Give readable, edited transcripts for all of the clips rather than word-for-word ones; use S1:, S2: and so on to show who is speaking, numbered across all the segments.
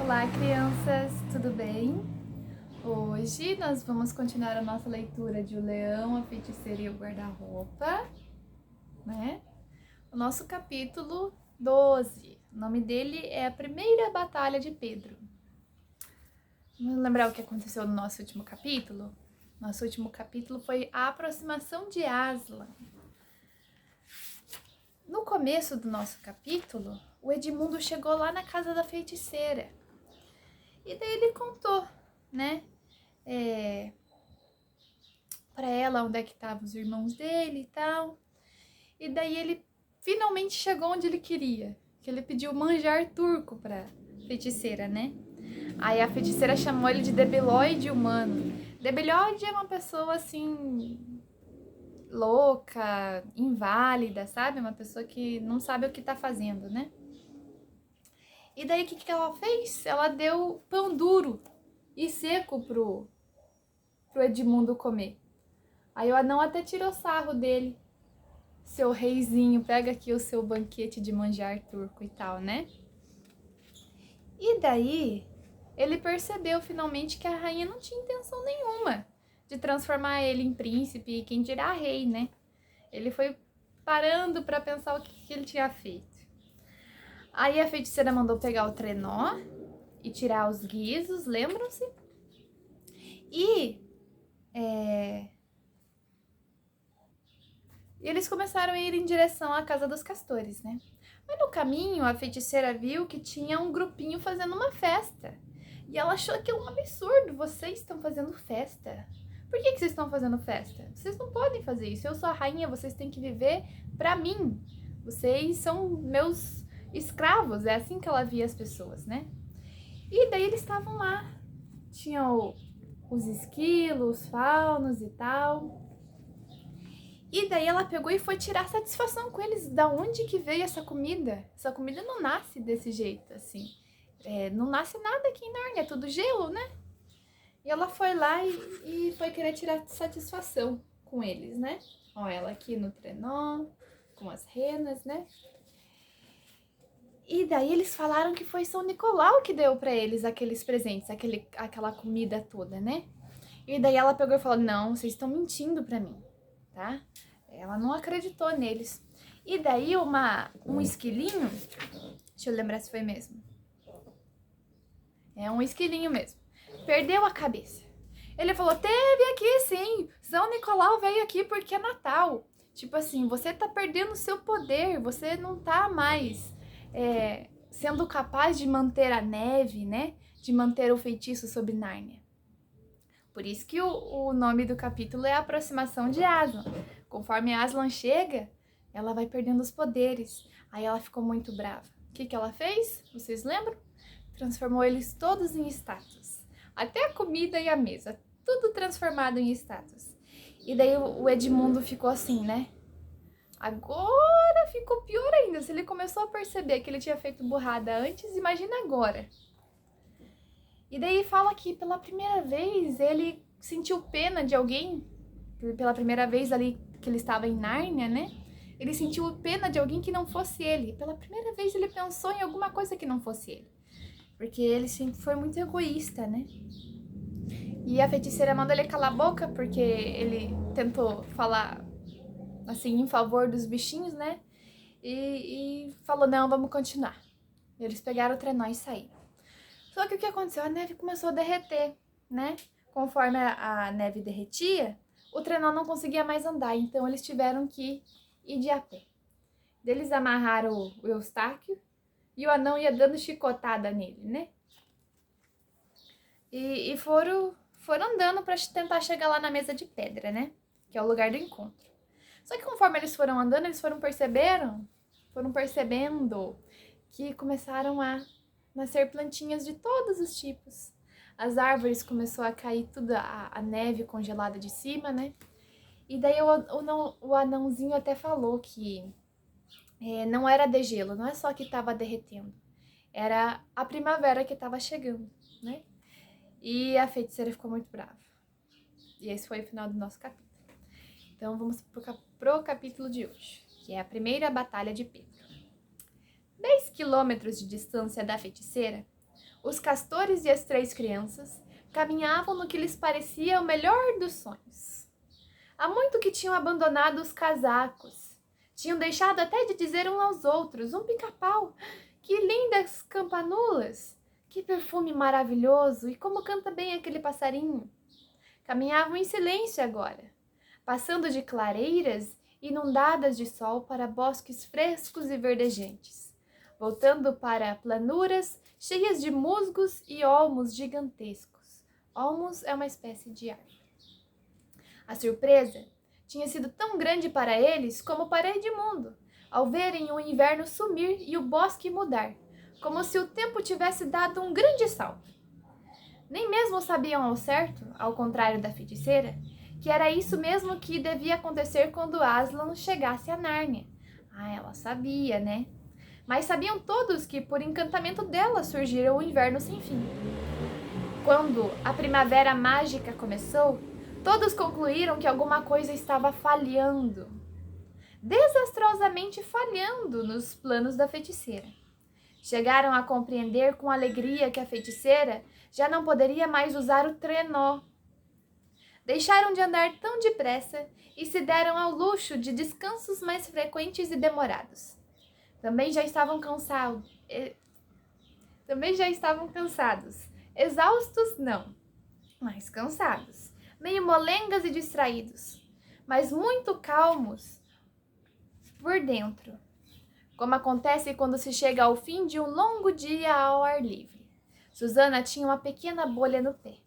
S1: Olá, crianças, tudo bem? Hoje nós vamos continuar a nossa leitura de O Leão, a Feiticeira e o Guarda-Roupa, né? O nosso capítulo 12. O nome dele é A Primeira Batalha de Pedro. Vamos lembrar o que aconteceu no nosso último capítulo? Nosso último capítulo foi a aproximação de Aslan. No começo do nosso capítulo, o Edmundo chegou lá na casa da feiticeira. E daí ele contou, né, pra ela onde é que estavam os irmãos dele e tal. E daí ele finalmente chegou onde ele queria, que ele pediu manjar turco pra feiticeira, né? Aí a feiticeira chamou ele de debilóide humano. Debilóide é uma pessoa assim, louca, inválida, sabe? Uma pessoa que não sabe o que tá fazendo, né? E daí o que ela fez? Ela deu pão duro e seco pro Edmundo comer. Aí o anão até tirou sarro dele. Seu reizinho, pega aqui o seu banquete de manjar turco e tal, né? E daí ele percebeu finalmente que a rainha não tinha intenção nenhuma de transformar ele em príncipe e quem dirá rei, né? Ele foi parando para pensar o que ele tinha feito. Aí a feiticeira mandou pegar o trenó e tirar os guizos, lembram-se? E eles começaram a ir em direção à casa dos castores, né? Mas no caminho, a feiticeira viu que tinha um grupinho fazendo uma festa. E ela achou aquilo um absurdo. Vocês estão fazendo festa? Por que vocês estão fazendo festa? Vocês não podem fazer isso. Eu sou a rainha, vocês têm que viver pra mim. Vocês são meus escravos. É assim que ela via as pessoas, né? E daí eles estavam lá. Tinham os esquilos, faunos e tal. E daí ela pegou e foi tirar satisfação com eles. Da onde que veio essa comida? Essa comida não nasce desse jeito, assim. Não nasce nada aqui em Nárnia, é tudo gelo, né? E ela foi lá e foi querer tirar satisfação com eles, né? Ó, ela aqui no trenó, com as renas, né? E daí eles falaram que foi São Nicolau que deu pra eles aqueles presentes, aquela comida toda, né? E daí ela pegou e falou, não, vocês estão mentindo pra mim, tá? Ela não acreditou neles. E daí um esquilinho, deixa eu lembrar se foi mesmo. É um esquilinho mesmo. Perdeu a cabeça. Ele falou, teve aqui sim, São Nicolau veio aqui porque é Natal. Tipo assim, você tá perdendo o seu poder, você não tá mais sendo capaz de manter a neve, né? De manter o feitiço sobre Nárnia. Por isso que o nome do capítulo é a aproximação de Aslan. Conforme Aslan chega, ela vai perdendo os poderes. Aí ela ficou muito brava. O que ela fez? Vocês lembram? Transformou eles todos em estátuas. Até a comida e a mesa, tudo transformado em estátuas. E daí o Edmundo ficou assim, né? Agora ficou pior ainda. Se ele começou a perceber que ele tinha feito burrada antes, imagina agora. E daí fala que pela primeira vez ele sentiu pena de alguém, pela primeira vez ali que ele estava em Nárnia, né? Ele sentiu pena de alguém que não fosse ele. Pela primeira vez ele pensou em alguma coisa que não fosse ele. Porque ele sempre foi muito egoísta, né? E a feiticeira mandou ele calar a boca porque ele tentou falar assim em favor dos bichinhos, né? E falou, não, vamos continuar. Eles pegaram o trenó e saíram. Só que o que aconteceu? A neve começou a derreter, né? Conforme a neve derretia, o trenó não conseguia mais andar, então eles tiveram que ir de a pé. Eles amarraram o Eustáquio e o anão ia dando chicotada nele, né? E foram andando para tentar chegar lá na mesa de pedra, né? Que é o lugar do encontro. Só que conforme eles foram andando, eles foram percebendo que começaram a nascer plantinhas de todos os tipos. As árvores começou a cair tudo, a neve congelada de cima, né? E daí o anãozinho até falou que não era degelo, não é só que estava derretendo. Era a primavera que estava chegando, né? E a feiticeira ficou muito brava. E esse foi o final do nosso capítulo. Então vamos pro capítulo de hoje, que é a primeira batalha de Pedro. 10 quilômetros de distância da feiticeira, Os castores e as 3 crianças caminhavam no que lhes parecia o melhor dos sonhos. Há muito que tinham abandonado os casacos. Tinham deixado até de dizer uns aos outros: um pica-pau, que lindas campanulas, que perfume maravilhoso e como canta bem aquele passarinho. Caminhavam em silêncio agora, passando de clareiras inundadas de sol para bosques frescos e verdejantes, voltando para planuras cheias de musgos e olmos gigantescos. Olmos é uma espécie de árvore. A surpresa tinha sido tão grande para eles como para Edmundo, ao verem o inverno sumir e o bosque mudar, como se o tempo tivesse dado um grande salto. Nem mesmo sabiam ao certo, ao contrário da feiticeira, que era isso mesmo que devia acontecer quando Aslan chegasse a Nárnia. Ela sabia, né? Mas sabiam todos que por encantamento dela surgira o inverno sem fim. Quando a primavera mágica começou, todos concluíram que alguma coisa estava falhando, desastrosamente falhando nos planos da feiticeira. Chegaram a compreender com alegria que a feiticeira já não poderia mais usar o trenó. Deixaram de andar tão depressa e se deram ao luxo de descansos mais frequentes e demorados. Também já estavam cansados. Exaustos, não, mas cansados. Meio molengas e distraídos, mas muito calmos por dentro, como acontece quando se chega ao fim de um longo dia ao ar livre. Susana tinha uma pequena bolha no pé.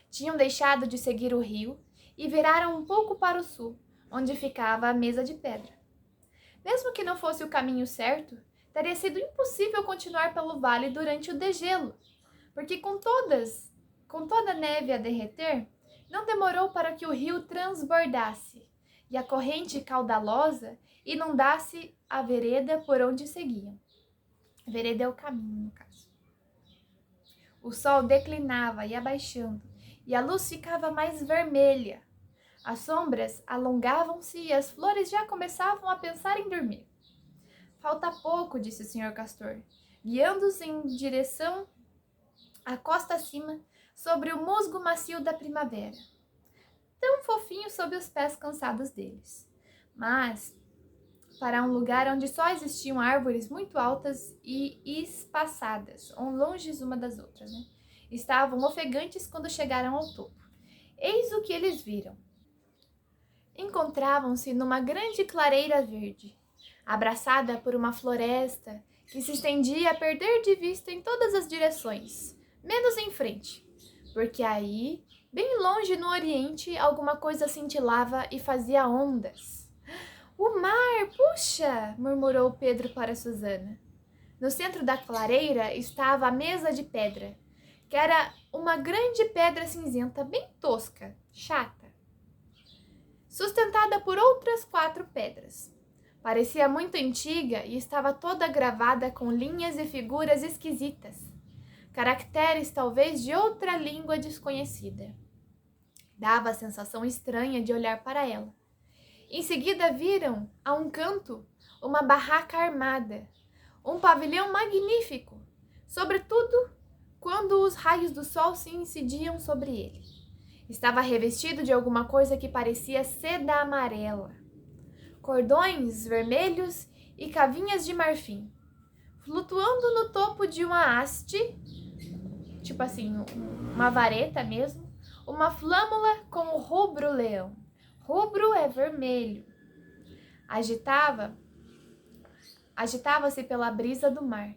S1: Tinham deixado de seguir o rio e viraram um pouco para o sul, onde ficava a mesa de pedra. Mesmo que não fosse o caminho certo, teria sido impossível continuar pelo vale durante o degelo, porque com toda a neve a derreter, não demorou para que o rio transbordasse e a corrente caudalosa inundasse a vereda por onde seguiam. A vereda é o caminho, no caso. O sol declinava e abaixando, e a luz ficava mais vermelha. As sombras alongavam-se e as flores já começavam a pensar em dormir. Falta pouco, disse o Sr. Castor, guiando-os em direção à costa acima, sobre o musgo macio da primavera, tão fofinho sob os pés cansados deles. Mas para um lugar onde só existiam árvores muito altas e espaçadas, longe uma das outras, né? Estavam ofegantes quando chegaram ao topo. Eis o que eles viram. Encontravam-se numa grande clareira verde, abraçada por uma floresta que se estendia a perder de vista em todas as direções, menos em frente, porque aí, bem longe no oriente, alguma coisa cintilava e fazia ondas. O mar, puxa! Murmurou Pedro para Susana. No centro da clareira estava a mesa de pedra, que era uma grande pedra cinzenta bem tosca, chata, sustentada por outras 4 pedras. Parecia muito antiga e estava toda gravada com linhas e figuras esquisitas, caracteres talvez de outra língua desconhecida. Dava a sensação estranha de olhar para ela. Em seguida viram, a um canto, uma barraca armada, um pavilhão magnífico, sobretudo quando os raios do sol se incidiam sobre ele. Estava revestido de alguma coisa que parecia seda amarela, cordões vermelhos e cavinhas de marfim, flutuando no topo de uma haste, tipo assim, uma vareta mesmo, uma flâmula com o rubro-leão. Rubro é vermelho. Agitava-se pela brisa do mar.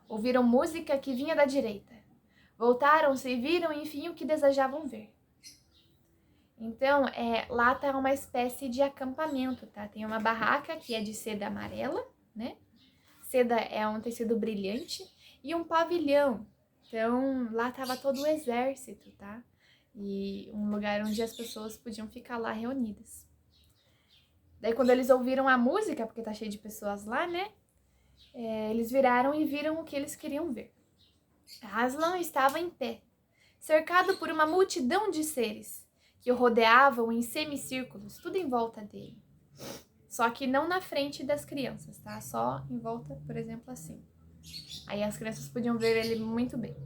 S1: Ouviram música que vinha da direita. Voltaram-se e viram, enfim, o que desejavam ver. Então, lá tá uma espécie de acampamento, tá? Tem uma barraca que é de seda amarela, né? Seda é um tecido brilhante. E um pavilhão. Então, lá tava todo o exército, tá? E um lugar onde as pessoas podiam ficar lá reunidas. Daí, quando eles ouviram a música, porque tá cheio de pessoas lá, né? Eles viraram e viram o que eles queriam ver. Aslan estava em pé, cercado por uma multidão de seres, que o rodeavam em semicírculos, tudo em volta dele. Só que não na frente das crianças, tá? Só em volta, por exemplo, assim. Aí as crianças podiam ver ele muito bem.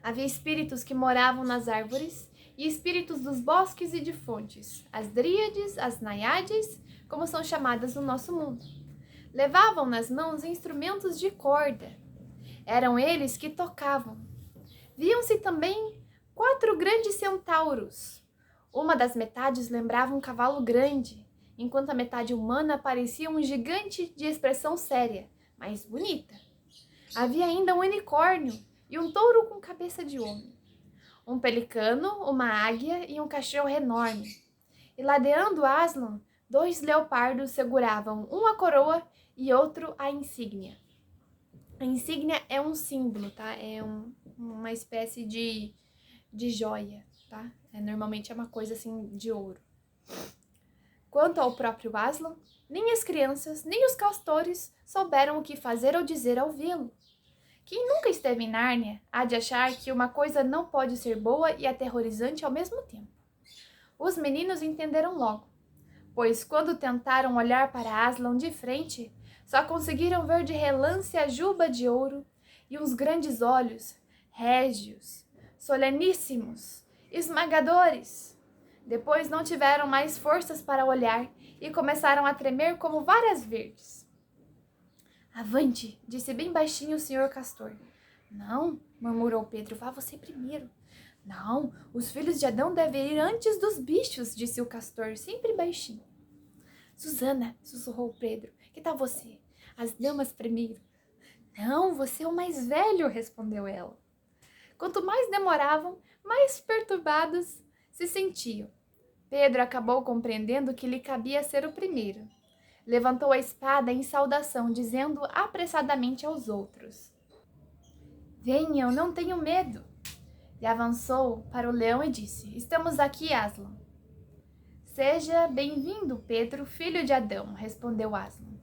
S1: Havia espíritos que moravam nas árvores e espíritos dos bosques e de fontes, as dríades, as naiades, como são chamadas no nosso mundo. Levavam nas mãos instrumentos de corda. Eram eles que tocavam. Viam-se também 4 grandes centauros. Uma das metades lembrava um cavalo grande, enquanto a metade humana parecia um gigante de expressão séria, mas bonita. Havia ainda um unicórnio e um touro com cabeça de homem, um pelicano, uma águia e um cachorro enorme. E ladeando Aslan, 2 leopardos seguravam um a coroa e outro a insígnia. A insígnia é um símbolo, tá? É uma espécie de joia, tá? Normalmente é uma coisa assim de ouro. Quanto ao próprio Aslan, nem as crianças, nem os castores souberam o que fazer ou dizer ao vê-lo. Quem nunca esteve em Nárnia há de achar que uma coisa não pode ser boa e aterrorizante ao mesmo tempo. Os meninos entenderam logo, pois quando tentaram olhar para Aslan de frente, só conseguiram ver de relance a juba de ouro e uns grandes olhos, régios, soleníssimos, esmagadores. Depois não tiveram mais forças para olhar e começaram a tremer como varas verdes. Avante, disse bem baixinho o senhor Castor. Não, murmurou Pedro, vá você primeiro. Não, os filhos de Adão devem ir antes dos bichos, disse o Castor, sempre baixinho. Susana, sussurrou Pedro, que tal você? As damas primeiro. Não, você é o mais velho, respondeu ela. Quanto mais demoravam, mais perturbados se sentiam. Pedro acabou compreendendo que lhe cabia ser o primeiro. Levantou a espada em saudação, dizendo apressadamente aos outros: Venham, não tenho medo. E avançou para o leão e disse: Estamos aqui, Aslan. Seja bem-vindo, Pedro, filho de Adão, respondeu Aslan.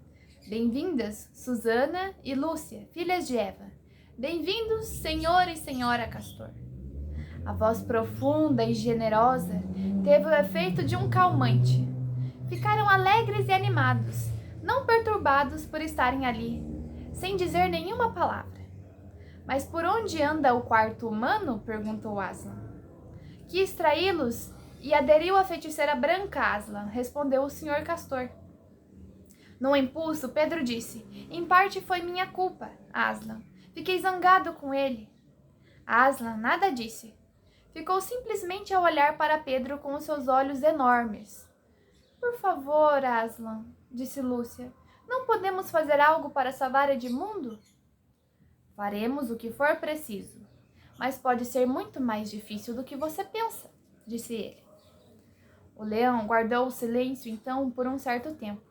S1: Bem-vindas, Susana e Lúcia, filhas de Eva. Bem-vindos, senhor e senhora Castor. A voz profunda e generosa teve o efeito de um calmante. Ficaram alegres e animados, não perturbados por estarem ali, sem dizer nenhuma palavra. Mas por onde anda o quarto humano? Perguntou Aslan. Quis extraí-los e aderiu à feiticeira branca, Aslan, respondeu o senhor Castor. Num impulso, Pedro disse: Em parte foi minha culpa, Aslan. Fiquei zangado com ele. Aslan nada disse. Ficou simplesmente a olhar para Pedro com os seus olhos enormes. Por favor, Aslan, disse Lúcia, não podemos fazer algo para salvar Edmundo? Faremos o que for preciso, mas pode ser muito mais difícil do que você pensa, disse ele. O leão guardou o silêncio então por um certo tempo.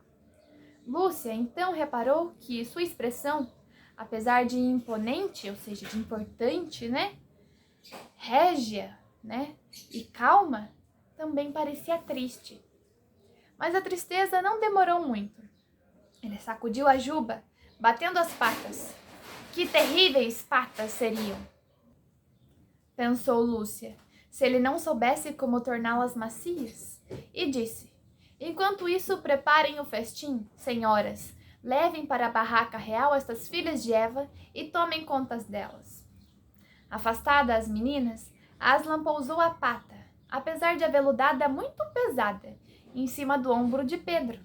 S1: Lúcia então reparou que sua expressão, apesar de imponente, ou seja, de importante, régia, e calma, também parecia triste. Mas a tristeza não demorou muito. Ele sacudiu a juba, batendo as patas. Que terríveis patas seriam! Pensou Lúcia, se ele não soubesse como torná-las macias. E disse: Enquanto isso, preparem o festim, senhoras. Levem para a barraca real estas filhas de Eva e tomem contas delas. Afastada as meninas, Aslan pousou a pata, apesar de aveludada muito pesada, em cima do ombro de Pedro.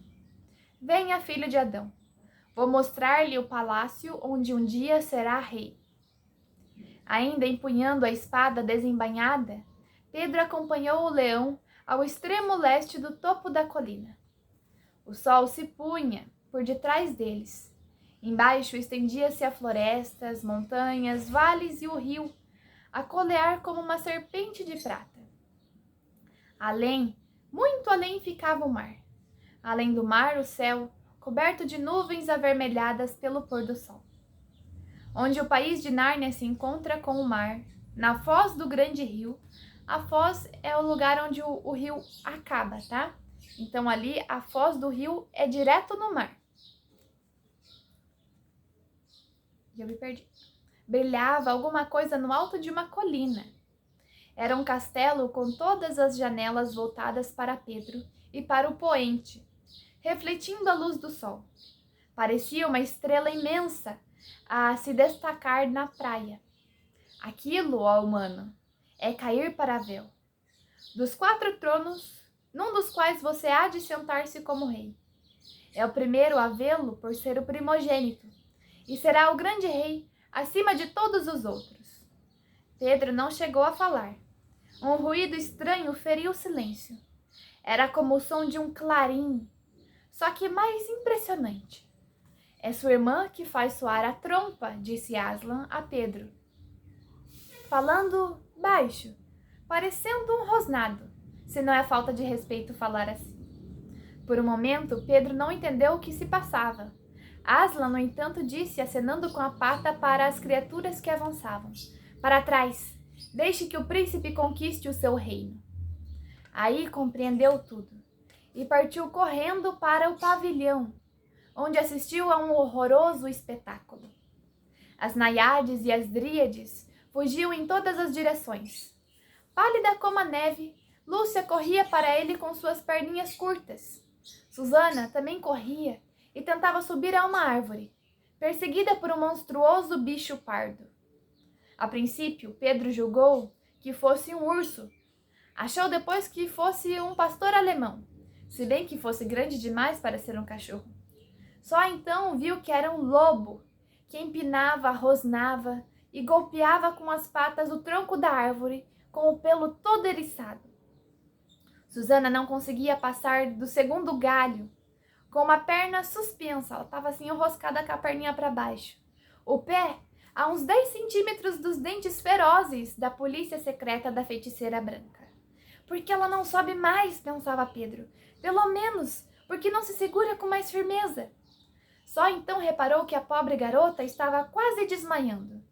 S1: Venha, filho de Adão. Vou mostrar-lhe o palácio onde um dia será rei. Ainda empunhando a espada desembainhada, Pedro acompanhou o leão ao extremo leste do topo da colina. O sol se punha por detrás deles. Embaixo estendia-se a floresta, as montanhas, vales e o rio, a colear como uma serpente de prata. Além, muito além, ficava o mar. Além do mar, o céu, coberto de nuvens avermelhadas pelo pôr do sol. Onde o país de Nárnia se encontra com o mar, na foz do grande rio. A foz é o lugar onde o rio acaba, tá? Então ali a foz do rio é direto no mar. E eu me perdi. Brilhava alguma coisa no alto de uma colina. Era um castelo com todas as janelas voltadas para Pedro e para o poente, refletindo a luz do sol. Parecia uma estrela imensa a se destacar na praia. Aquilo, ó humano, é cair para véu. Dos 4 tronos, num dos quais você há de sentar-se como rei. É o primeiro a vê-lo por ser o primogênito, e será o grande rei acima de todos os outros. Pedro não chegou a falar. Um ruído estranho feriu o silêncio. Era como o som de um clarim, só que mais impressionante. É sua irmã que faz soar a trompa, disse Aslan a Pedro, falando baixo, parecendo um rosnado, se não é falta de respeito falar assim. Por um momento, Pedro não entendeu o que se passava. Aslan, no entanto, disse, acenando com a pata para as criaturas que avançavam: para trás, deixe que o príncipe conquiste o seu reino. Aí compreendeu tudo e partiu correndo para o pavilhão, onde assistiu a um horroroso espetáculo. As naiades e as dríades fugiam em todas as direções. Pálida como a neve, Lúcia corria para ele com suas perninhas curtas. Susana também corria e tentava subir a uma árvore, perseguida por um monstruoso bicho pardo. A princípio, Pedro julgou que fosse um urso. Achou depois que fosse um pastor alemão, se bem que fosse grande demais para ser um cachorro. Só então viu que era um lobo, que empinava, rosnava e golpeava com as patas o tronco da árvore, com o pelo todo eriçado. Susana não conseguia passar do segundo galho, com uma perna suspensa. Ela estava assim enroscada com a perninha para baixo. O pé a uns 10 centímetros dos dentes ferozes da polícia secreta da feiticeira branca. Por que ela não sobe mais, pensava Pedro. Pelo menos, porque não se segura com mais firmeza. Só então reparou que a pobre garota estava quase desmaiando.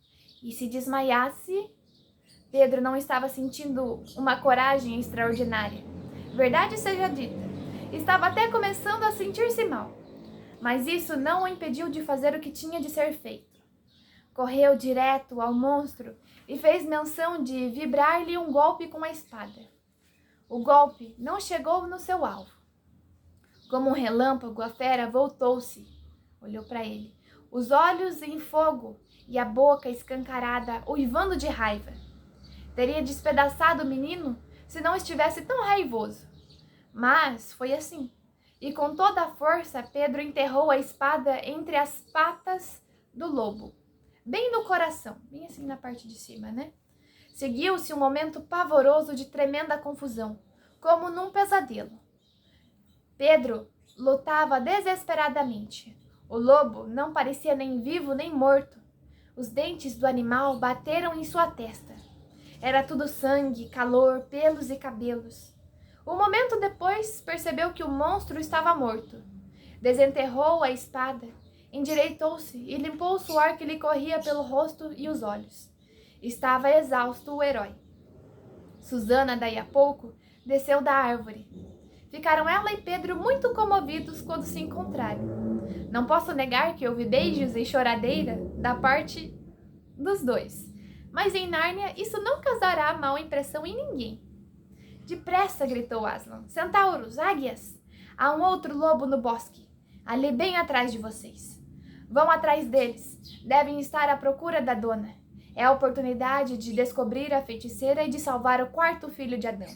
S1: E se desmaiasse... Pedro não estava sentindo uma coragem extraordinária. Verdade seja dita, estava até começando a sentir-se mal. Mas isso não o impediu de fazer o que tinha de ser feito. Correu direto ao monstro e fez menção de vibrar-lhe um golpe com a espada. O golpe não chegou no seu alvo. Como um relâmpago, a fera voltou-se, olhou para ele, os olhos em fogo e a boca escancarada, uivando de raiva. Teria despedaçado o menino se não estivesse tão raivoso. Mas foi assim. E com toda a força, Pedro enterrou a espada entre as patas do lobo, bem no coração, bem assim na parte de cima, né? Seguiu-se um momento pavoroso de tremenda confusão, como num pesadelo. Pedro lutava desesperadamente. O lobo não parecia nem vivo nem morto. Os dentes do animal bateram em sua testa. Era tudo sangue, calor, pelos e cabelos. Um momento depois, percebeu que o monstro estava morto. Desenterrou a espada, endireitou-se e limpou o suor que lhe corria pelo rosto e os olhos. Estava exausto o herói. Susana, daí a pouco, desceu da árvore. Ficaram ela e Pedro muito comovidos quando se encontraram. Não posso negar que houve beijos e choradeira da parte dos dois. Mas em Nárnia isso não causará mal impressão em ninguém. Depressa, gritou Aslan. Centauros, águias! Há um outro lobo no bosque, ali bem atrás de vocês. Vão atrás deles. Devem estar à procura da dona. É a oportunidade de descobrir a feiticeira e de salvar o 4º filho de Adão.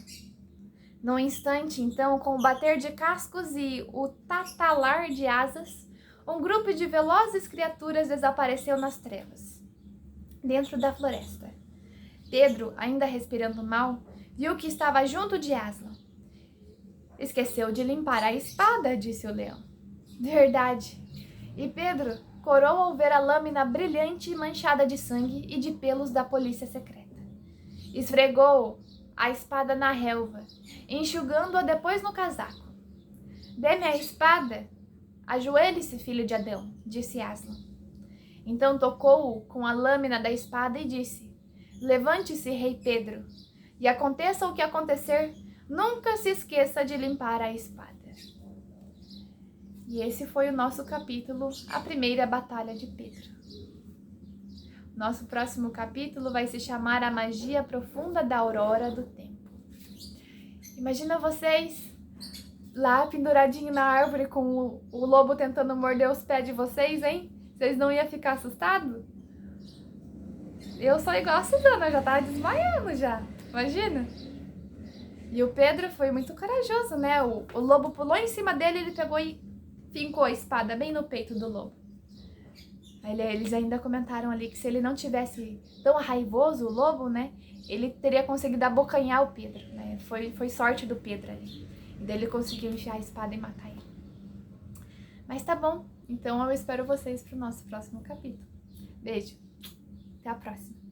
S1: Num instante, então, com o bater de cascos e o tatalar de asas, um grupo de velozes criaturas desapareceu nas trevas, dentro da floresta. Pedro, ainda respirando mal, viu que estava junto de Aslan. Esqueceu de limpar a espada, disse o leão. Verdade. E Pedro corou ao ver a lâmina brilhante e manchada de sangue e de pelos da polícia secreta. Esfregou a espada na relva, enxugando-a depois no casaco. Dê-me a espada. Ajoelhe-se, filho de Adão, disse Aslan. Então tocou-o com a lâmina da espada e disse: levante-se, rei Pedro, e aconteça o que acontecer, nunca se esqueça de limpar a espada. E esse foi o nosso capítulo, a primeira batalha de Pedro. Nosso próximo capítulo vai se chamar A Magia Profunda da Aurora do Tempo. Imagina vocês lá penduradinho na árvore com o lobo tentando morder os pés de vocês, hein? Vocês não iam ficar assustados? Eu sou igual a Suzana, eu já tava desmaiando já, imagina? E o Pedro foi muito corajoso, né? O lobo pulou em cima dele, ele pegou e fincou a espada bem no peito do lobo. Aí eles ainda comentaram ali que se ele não tivesse tão raivoso, o lobo, né? Ele teria conseguido abocanhar o Pedro, né? Foi sorte do Pedro ali. E daí ele conseguiu enfiar a espada e matar ele. Mas tá bom, então eu espero vocês pro nosso próximo capítulo. Beijo, até a próxima.